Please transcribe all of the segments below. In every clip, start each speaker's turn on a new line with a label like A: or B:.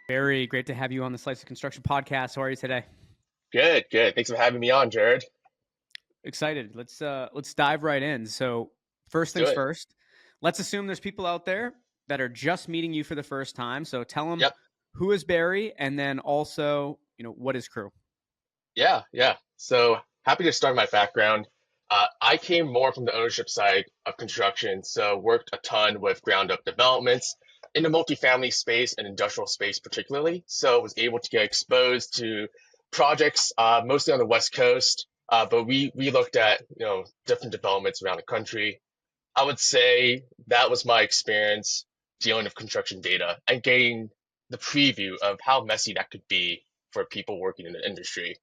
A: Very great to have you on the Slice of Construction podcast. How are you today?
B: Good, good. Thanks for having me on, Jared.
A: Excited. Let's dive right in. So, first
B: Let's do
A: things
B: it.
A: first, let's assume there's people out there that are just meeting you for the first time. So, tell them
B: Yep.
A: who is Barry, and then also, what is Kroo?
B: Yeah. So happy to start my background. I came more from the ownership side of construction, so worked a ton with ground up developments in the multifamily space and industrial space particularly. So was able to get exposed to projects mostly on the West Coast, but we looked at different developments around the country. I would say that was my experience dealing with construction data and getting the preview of how messy that could be for people working in the industry.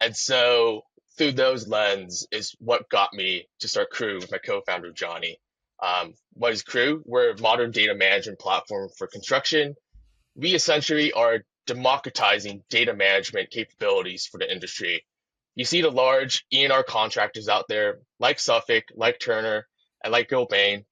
B: And so through those lens is what got me to start Kroo with my co-founder Johnny. What is Kroo? We're a modern data management platform for construction. We essentially are democratizing data management capabilities for the industry. You see the large E&R contractors out there like Suffolk, like Turner, and like Gilbane.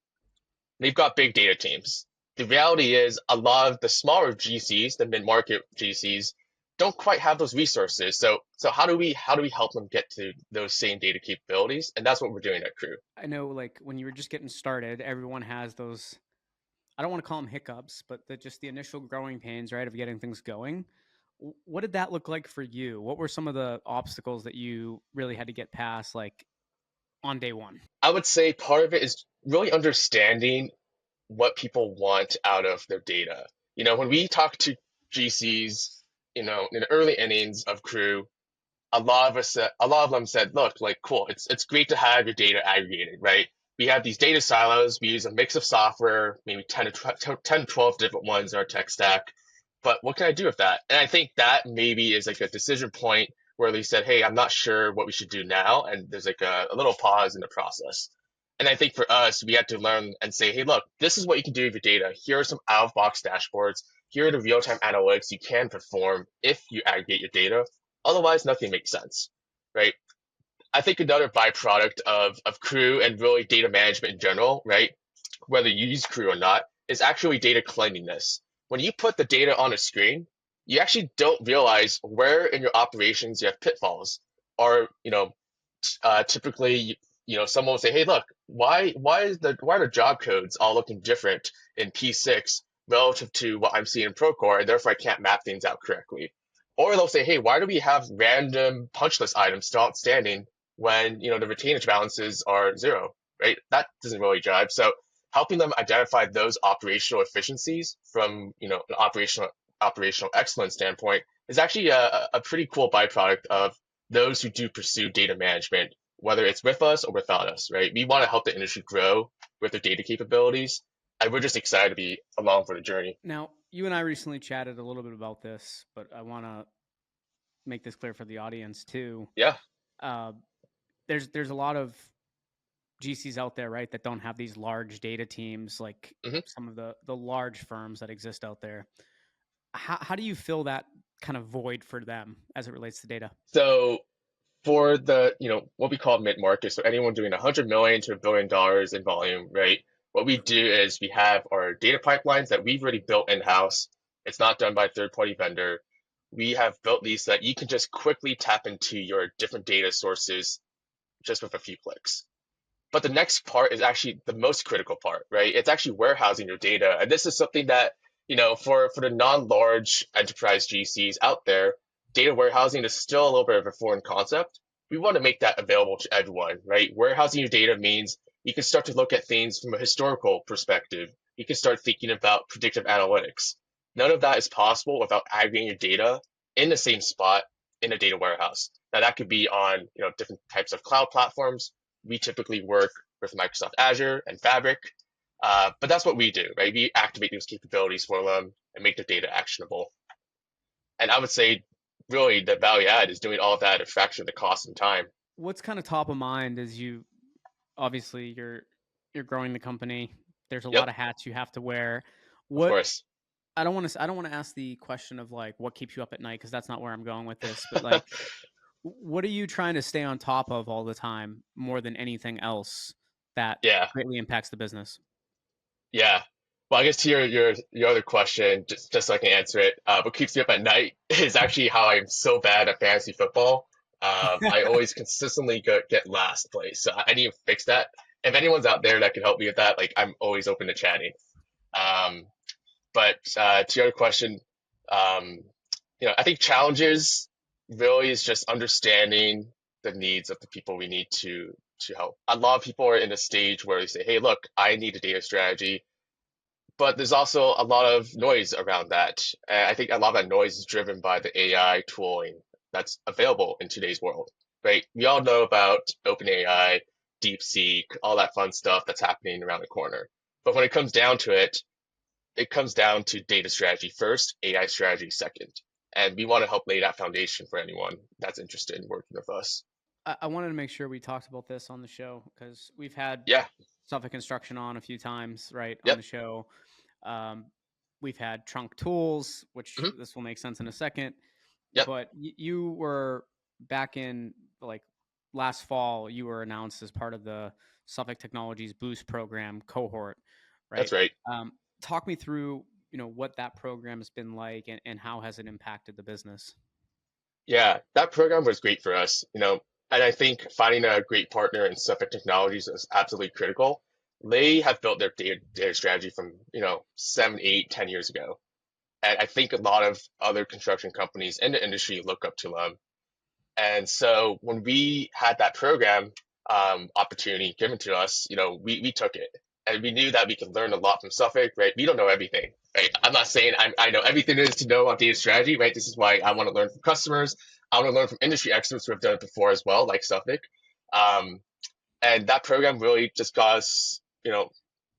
B: They've got big data teams. The reality is a lot of the smaller GCs, the mid-market GCs, don't quite have those resources. So how do we help them get to those same data capabilities? And that's what we're doing at Crew.
A: I know, like when you were just getting started, everyone has those. I don't want to call them hiccups, but just the initial growing pains, right, of getting things going. What did that look like for you? What were some of the obstacles that you really had to get past, like on day one?
B: I would say part of it is really understanding what people want out of their data. When we talk to GCs, in the early innings of Crew, a lot of them said, look, like, cool, it's great to have your data aggregated, right? We have these data silos. We use a mix of software, maybe 10 to 12 different ones in our tech stack. But what can I do with that? And I think that maybe is like a decision point where they said, hey, I'm not sure what we should do now. And there's like a little pause in the process. And I think for us, we had to learn and say, hey, look, this is what you can do with your data. Here are some out of box dashboards. Here are the real time analytics you can perform if you aggregate your data. Otherwise, nothing makes sense, right? I think another byproduct of Crew and really data management in general, right? Whether you use Crew or not, is actually data cleanliness. When you put the data on a screen, you actually don't realize where in your operations you have pitfalls. Or, typically, someone will say, "Hey, look, why are the job codes all looking different in P6 relative to what I'm seeing in Procore, and therefore I can't map things out correctly." Or they'll say, "Hey, why do we have random punch list items still outstanding when the retainage balances are zero?" Right? That doesn't really jive. So helping them identify those operational efficiencies from an operational excellence standpoint is actually a pretty cool byproduct of those who do pursue data management, whether it's with us or without us, right? We want to help the industry grow with their data capabilities, and we're just excited to be along for the journey.
A: Now, you and I recently chatted a little bit about this, but I want to make this clear for the audience too.
B: Yeah.
A: Uh, there's a lot of GCs out there, right, that don't have these large data teams like
B: hmm
A: some of the large firms that exist out there. How do you fill that kind of void for them as it relates to data?
B: So for the what we call mid market, so anyone doing 100 million to $1 billion in volume, right? What we do is we have our data pipelines that we've already built in house. It's not done by a third party vendor. We have built these so that you can just quickly tap into your different data sources just with a few clicks. But the next part is actually the most critical part, right? It's actually warehousing your data. And this is something that, for the non-large enterprise GCs out there, data warehousing is still a little bit of a foreign concept. We want to make that available to everyone, right? Warehousing your data means you can start to look at things from a historical perspective. You can start thinking about predictive analytics. None of that is possible without aggregating your data in the same spot in a data warehouse. Now that could be on, different types of cloud platforms. We typically work with Microsoft Azure and Fabric, but that's what we do, right? We activate those capabilities for them and make the data actionable. And I would say, really, the value add is doing all of that at a fraction of the cost and time.
A: What's kind of top of mind as you obviously you're growing the company. There's a
B: Yep,
A: lot of hats you have to wear.
B: of
A: What
B: course.
A: I don't want to ask the question of like what keeps you up at night because that's not where I'm going with this, but like what are you trying to stay on top of all the time more than anything else that
B: Yeah,
A: greatly impacts the business?
B: yeah. Well, I guess to your other question, just so I can answer it, what keeps me up at night is actually how I'm so bad at fantasy football. I always consistently get last place, so I need to fix that. If anyone's out there that can help me with that, like I'm always open to chatting. Um, but to your other question, um, I think challenges really is just understanding the needs of the people we need to help. A lot of people are in a stage where they say, "Hey, look, I need a data strategy." But there's also a lot of noise around that. I think a lot of that noise is driven by the AI tooling that's available in today's world, right? We all know about OpenAI, DeepSeek, all that fun stuff that's happening around the corner. But when it comes down to it, it comes down to data strategy first, AI strategy second. And we want to help lay that foundation for anyone that's interested in working with us.
A: I wanted to make sure we talked about this on the show because we've had
B: Yeah.
A: Suffolk Construction on a few times, right, on
B: Yep.
A: the show. Um, we've had Trunk Tools, which
B: Hmm.
A: this will make sense in a second.
B: Yep.
A: But you were back in like last fall, you were announced as part of the Suffolk Technologies Boost Program cohort,
B: That's
A: right?
B: right.
A: Talk me through, what that program has been like and how has it impacted the business?
B: Yeah, that program was great for us, and I think finding a great partner in Suffolk Technologies is absolutely critical. They have built their data strategy from, 7, 8, 10 years ago. And I think a lot of other construction companies in the industry look up to them. And so when we had that program opportunity given to us, we took it. And we knew that we could learn a lot from Suffolk, right? We don't know everything, right? I'm not saying I know everything there is to know about data strategy, right? This is why I want to learn from customers. I want to learn from industry experts who have done it before as well, like Suffolk. Um, and that program really just got us,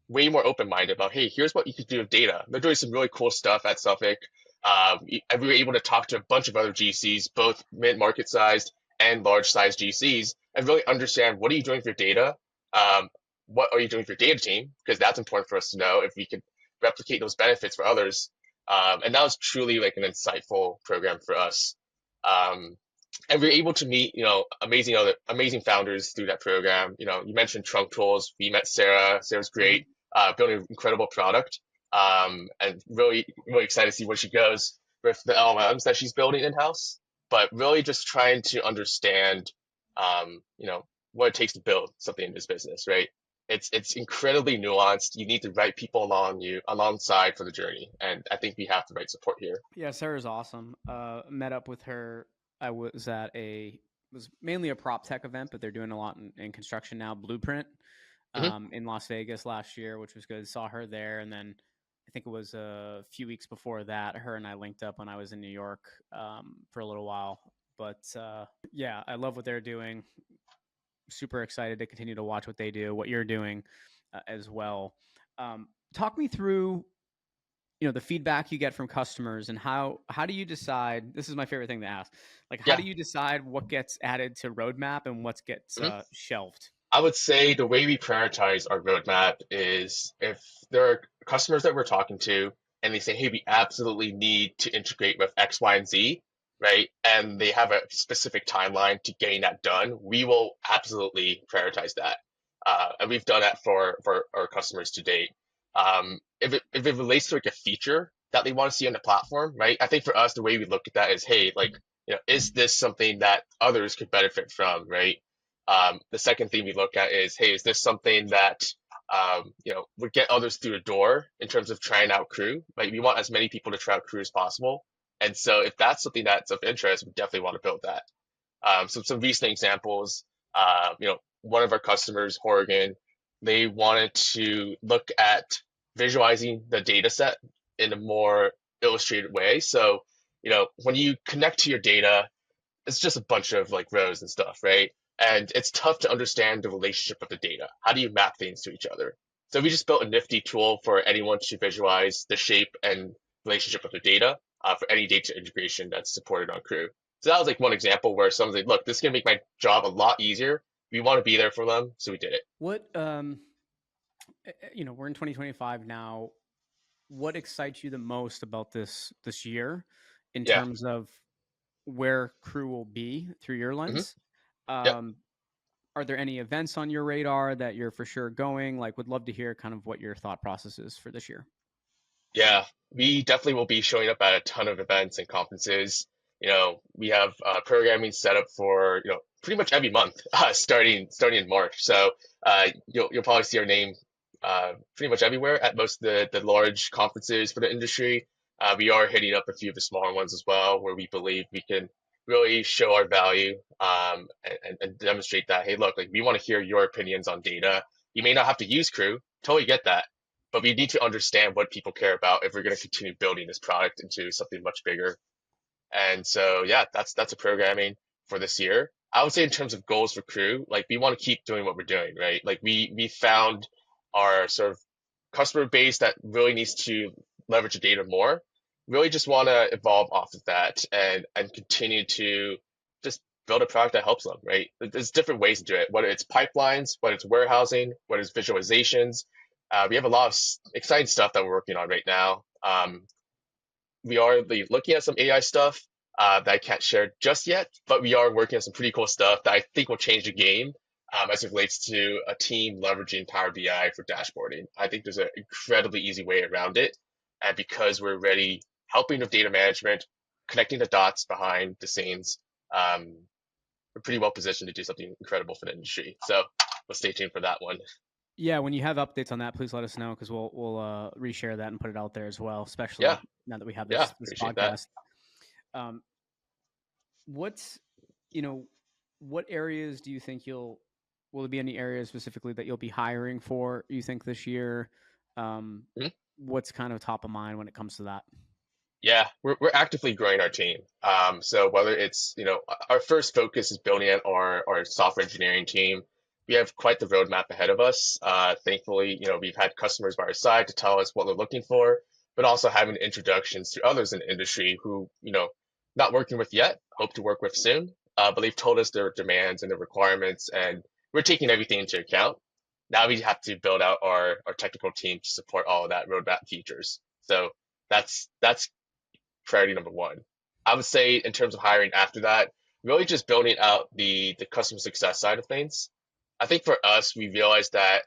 B: way more open minded about, hey, here's what you could do with data. They're doing some really cool stuff at Suffolk. And we were able to talk to a bunch of other GCs, both mid market sized and large sized GCs, and really understand what are you doing with your data? Um, what are you doing with your data team? Because that's important for us to know if we could replicate those benefits for others. And that was truly like an insightful program for us. Um, and we were able to meet, amazing founders through that program. You mentioned Trunk Tools. We met Sarah. Sarah's
A: Mhm.
B: great, building an incredible product. And really, really excited to see where she goes with the LLMs that she's building in house. But really, just trying to understand, what it takes to build something in this business, right? It's incredibly nuanced. You need the right people alongside for the journey, and I think we have the right support here.
A: Yeah, Sarah's awesome. Met up with her. I was at was mainly a prop tech event, but they're doing a lot in construction now. Blueprint
B: Hmm.
A: in Las Vegas last year, which was good. Saw her there, and then I think it was a few weeks before that, her and I linked up when I was in New York for a little while. But yeah, I love what they're doing. Super excited to continue to watch what they do, what you're doing as well. Talk me through the feedback you get from customers and how do you decide, this is my favorite thing to ask, like how
B: Yeah.
A: do you decide what gets added to roadmap and what gets
B: Mhm.
A: shelved?
B: I would say the way we prioritize our roadmap is if there are customers that we're talking to and they say, hey, we absolutely need to integrate with X, Y, and Z, right? And they have a specific timeline to getting that done, we will absolutely prioritize that. And we've done that for our customers to date. If it relates to like a feature that they want to see on the platform, right? I think for us, the way we look at that is, hey, like, is this something that others could benefit from, right? The second thing we look at is, hey, is this something that would get others through the door in terms of trying out Kroo? Like we want as many people to try out Kroo as possible. And so if that's something that's of interest, we definitely want to build that. So some recent examples, one of our customers, Horgan, they wanted to look at visualizing the data set in a more illustrated way. So, when you connect to your data, it's just a bunch of like rows and stuff, right? And it's tough to understand the relationship of the data. How do you map things to each other? So we just built a nifty tool for anyone to visualize the shape and relationship of the data for any data integration that's supported on Crew. So that was like one example where someone's like, look, this is gonna make my job a lot easier. We want to be there for them, so we did it.
A: What we're in 2025 now. What excites you the most about this year in
B: Yeah.
A: terms of where Crew will be through your
B: Hmm.
A: lens?
B: Yep.
A: um are there any events on your radar that you're for sure going? Like, would love to hear kind of what your thought process is for this year.
B: Yeah, we definitely will be showing up at a ton of events and conferences. We have programming set up for pretty much every month, starting in March. So you'll probably see our name pretty much everywhere at most of the large conferences for the industry. We are hitting up a few of the smaller ones as well, where we believe we can really show our value and demonstrate that, hey, look, like we want to hear your opinions on data. You may not have to use Crew, totally get that, but we need to understand what people care about if we're going to continue building this product into something much bigger. And so, yeah, that's a programming for this year. I would say in terms of goals for Crew, like we want to keep doing what we're doing, right? Like we found our sort of customer base that really needs to leverage the data more. Really just want to evolve off of that and continue to just build a product that helps them, right? There's different ways to do it, whether it's pipelines, whether it's warehousing, whether it's visualizations. We have a lot of exciting stuff that we're working on right now. We are looking at some AI stuff that I can't share just yet, but we are working on some pretty cool stuff that I think will change the game as it relates to a team leveraging Power BI for dashboarding. I think there's an incredibly easy way around it. And because we're already helping with data management, connecting the dots behind the scenes, um, we're pretty well positioned to do something incredible for the industry. So we'll stay tuned for that one.
A: Yeah, when you have updates on that, please let us know because we'll reshare that and put it out there as well.
B: Yeah,
A: Especially now that we have
B: yeah,
A: this
B: appreciate that.
A: podcast. Um, what's you know, what areas do you think will there be any areas specifically that you'll be hiring for? You think this year? Um,
B: Mhm.
A: what's kind of top of mind when it comes to that?
B: Yeah, we're actively growing our team. So whether it's, our first focus is building out our software engineering team. We have quite the roadmap ahead of us. Thankfully, we've had customers by our side to tell us what they're looking for, but also having introductions to others in the industry who, not working with yet, hope to work with soon. But they've told us their demands and their requirements, and we're taking everything into account. Now we have to build out our technical team to support all of that roadmap features. So that's priority number one. I would say in terms of hiring after that, really just building out the customer success side of things. I think for us, we realized that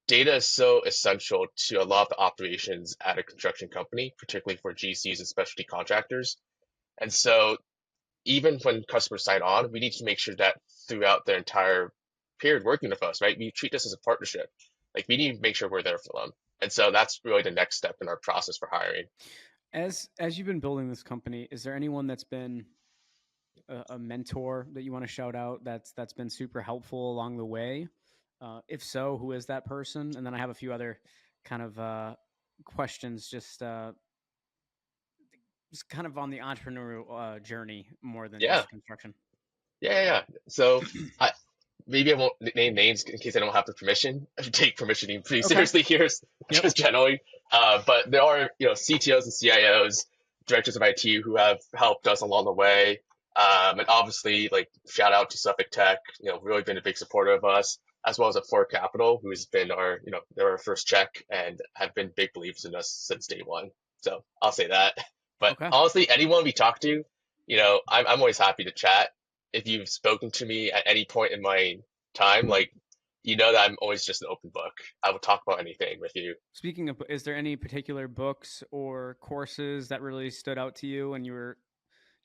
B: data is so essential to a lot of the operations at a construction company, particularly for GCs and specialty contractors. And so even when customers sign on, we need to make sure that throughout their entire period working with us, right, we treat this as a partnership. Like we need to make sure we're there for them. And so that's really the next step in our process for hiring.
A: As you've been building this company, is there anyone that's been a mentor that you want to shout out that's been super helpful along the way? If so, who is that person? And then I have a few other kind of questions, just kind of on the entrepreneurial journey more than
B: Yeah,
A: just construction.
B: yeah. So I, maybe I won't name names in case I don't have the permission. I take permissioning pretty
A: Okay.
B: seriously here,
A: Yep.
B: just generally. But there are, CTOs and CIOs, directors of IT who have helped us along the way. And obviously, like shout out to Suffolk Tech, really been a big supporter of us, as well as at Ford Capital, who has been they're our first check and have been big believers in us since day one. So I'll say that. But
A: Okay.
B: honestly, anyone we talk to, I'm always happy to chat. If you've spoken to me at any point in my time, like that I'm always just an open book. I will talk about anything with you.
A: Speaking of, is there any particular books or courses that really stood out to you when you were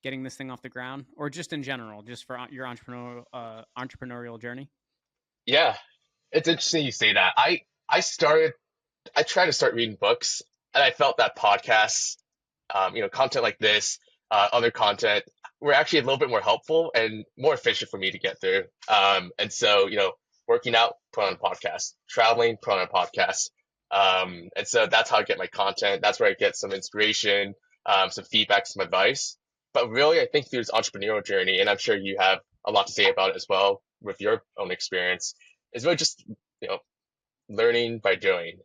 A: getting this thing off the ground, or just in general, just for your entrepreneurial journey?
B: Yeah, it's interesting you say that. I tried to start reading books, and I felt that podcasts, content like this, other content, were actually a little bit more helpful and more efficient for me to get through. And so, working out, put on a podcast, traveling, put on a podcast. And so that's how I get my content. That's where I get some inspiration, some feedback, some advice. But really, I think through this entrepreneurial journey, and I'm sure you have a lot to say about it as well with your own experience, is really just, you know, learning by doing,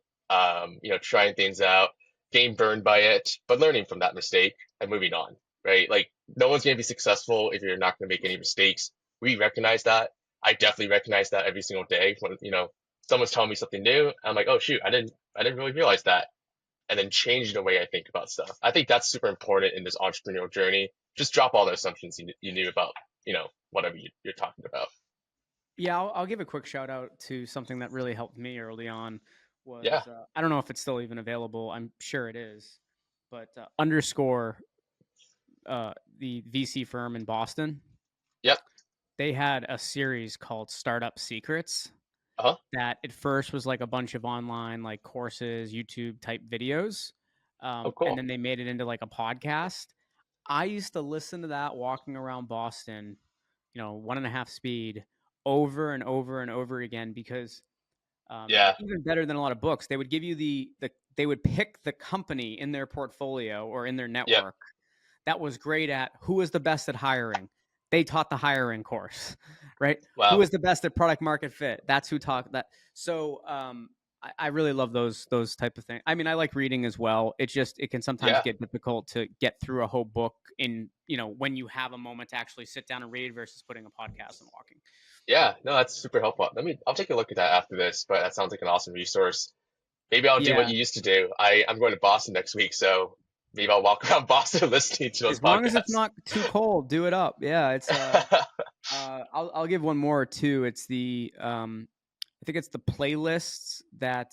B: trying things out, getting burned by it, but learning from that mistake and moving on, right? Like no one's going to be successful if you're not going to make any mistakes. We recognize that. I definitely recognize that every single day when, someone's telling me something new. I'm like, oh shoot, I didn't really realize that. And then change the way I think about stuff. I think that's super important in this entrepreneurial journey. Just drop all the assumptions you knew about, whatever you're talking about.
A: Yeah, I'll give a quick shout out to something that really helped me early on
B: Yeah.
A: was I don't know if it's still even available. I'm sure it is, but underscore the VC firm in Boston.
B: Yep.
A: They had a series called Startup Secrets
B: Uh-huh.
A: that at first was like a bunch of online like courses, YouTube type videos,
B: Oh,
A: and
B: cool.
A: then they made it into like a podcast. I used to listen to that walking around Boston, 1.5 speed, over and over and over again because
B: Yeah.
A: even better than a lot of books, they would give you they would pick the company in their portfolio or in their
B: Yep.
A: network that was great at who was the best at hiring. They taught the hiring course, right? Who
B: Wow.
A: is the best at product market fit? That's who taught that. So I really love those type of things. I mean, I like reading as well. It can sometimes
B: Yeah.
A: get difficult to get through a whole book in when you have a moment to actually sit down and read versus putting a podcast and walking.
B: Yeah. No, that's super helpful. I'll take a look at that after this, but that sounds like an awesome resource. Maybe I'll do what
A: Yeah,
B: you used to do. I'm going to Boston next week, so maybe I'll walk around Boston listening to those
A: as long as it's
B: podcasts.
A: not too cold, do it up. Yeah, it's I'll give one more too. It's the I think it's the playlists that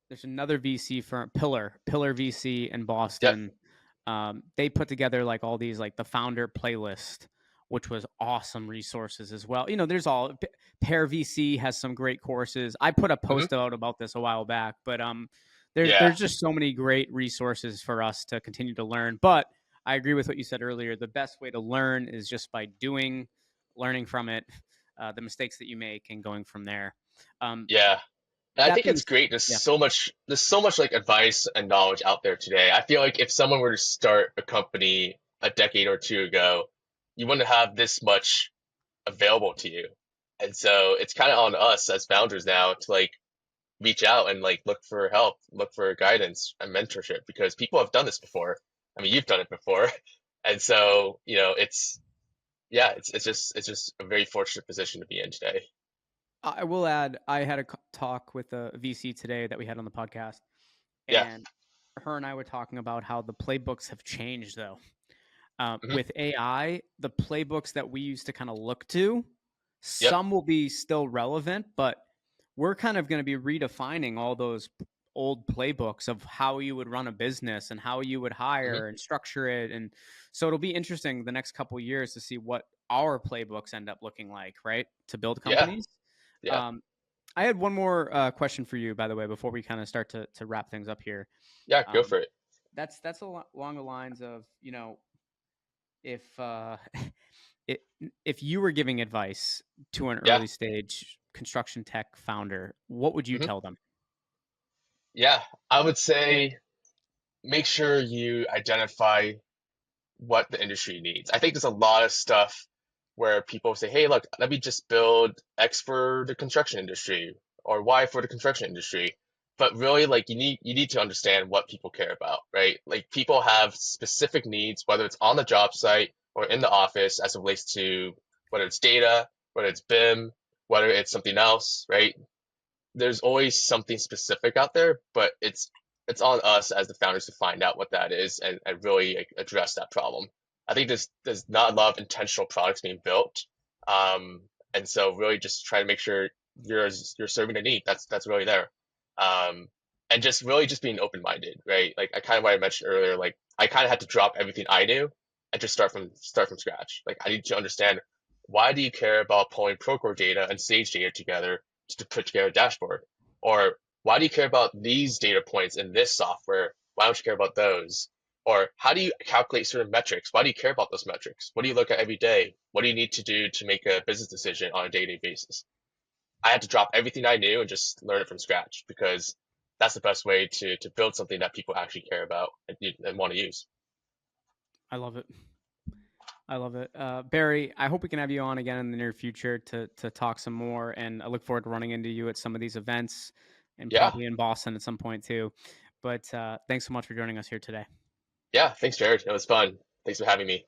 A: there's another VC firm, Pillar VC in
B: Yep.
A: Boston. They put together like all these like the founder playlist, which was awesome resources as well. There's all Pair VC has some great courses. I put a
B: Hmm.
A: post out about this a while back, but
B: Yeah.
A: there's just so many great resources for us to continue to learn. But I agree with what you said earlier. The best way to learn is just by doing, learning from it, the mistakes that you make, and going from there. Um,
B: Yeah. And I
A: that
B: think
A: being,
B: it's great.
A: yeah,
B: There's so much like advice and knowledge out there today. I feel like if someone were to start a company a decade or two ago, you wouldn't have this much available to you. And so it's kind of on us as founders now to like reach out and like look for help, look for guidance and mentorship because people have done this before. I mean, you've done it before. And so, yeah, it's just a very fortunate position to be in today.
A: I will add, I had a talk with a VC today that we had on the podcast,
B: Yeah.
A: and her and I were talking about how the playbooks have changed, though.
B: Hmm.
A: With AI, the playbooks that we used to kind of look to,
B: Yep.
A: some will be still relevant, but we're kind of going to be redefining all those old playbooks of how you would run a business and how you would
B: Hmm.
A: hire and structure it. And so it'll be interesting the next couple of years to see what our playbooks end up looking like, right? To build
B: Yeah.
A: companies.
B: Yeah.
A: Um, I had one more question for you, by the way, before we kind of start to wrap things up here.
B: Yeah. Go
A: Um,
B: for it.
A: that's along the lines of if it, if you were giving advice to an
B: Yeah.
A: early stage construction tech founder, what would you
B: Hmm.
A: tell them?
B: Yeah. I would say make sure you identify what the industry needs. I think there's a lot of stuff where people say, hey, look, let me just build X for the construction industry or Y for the construction industry. But really, like you need to understand what people care about, right? Like people have specific needs, whether it's on the job site or in the office, as it relates to whether it's data, whether it's BIM, whether it's something else, right? There's always something specific out there, but it's on us as the founders to find out what that is and really like, address that problem. I think there's not a lot of intentional products being built, and so really just try to make sure you're serving a need that's really there, um, and just really just being open minded, right? Like I kind of what I mentioned earlier, like I kind of had to drop everything I knew and just start from scratch. Like I need to understand why do you care about pulling Procore data and Sage data together to put together a dashboard? Or why do you care about these data points in this software? Why don't you care about those? Or how do you calculate certain metrics? Why do you care about those metrics? What do you look at every day? What do you need to do to make a business decision on a day-to-day basis? I had to drop everything I knew and just learn it from scratch because that's the best way to build something that people actually care about and want to use.
A: I love it. I love it. Barry, I hope we can have you on again in the near future to talk some more. And I look forward to running into you at some of these events and
B: Yeah.
A: probably in Boston at some point too. But thanks so much for joining us here today.
B: Yeah. Thanks, Jared. It was fun. Thanks for having me.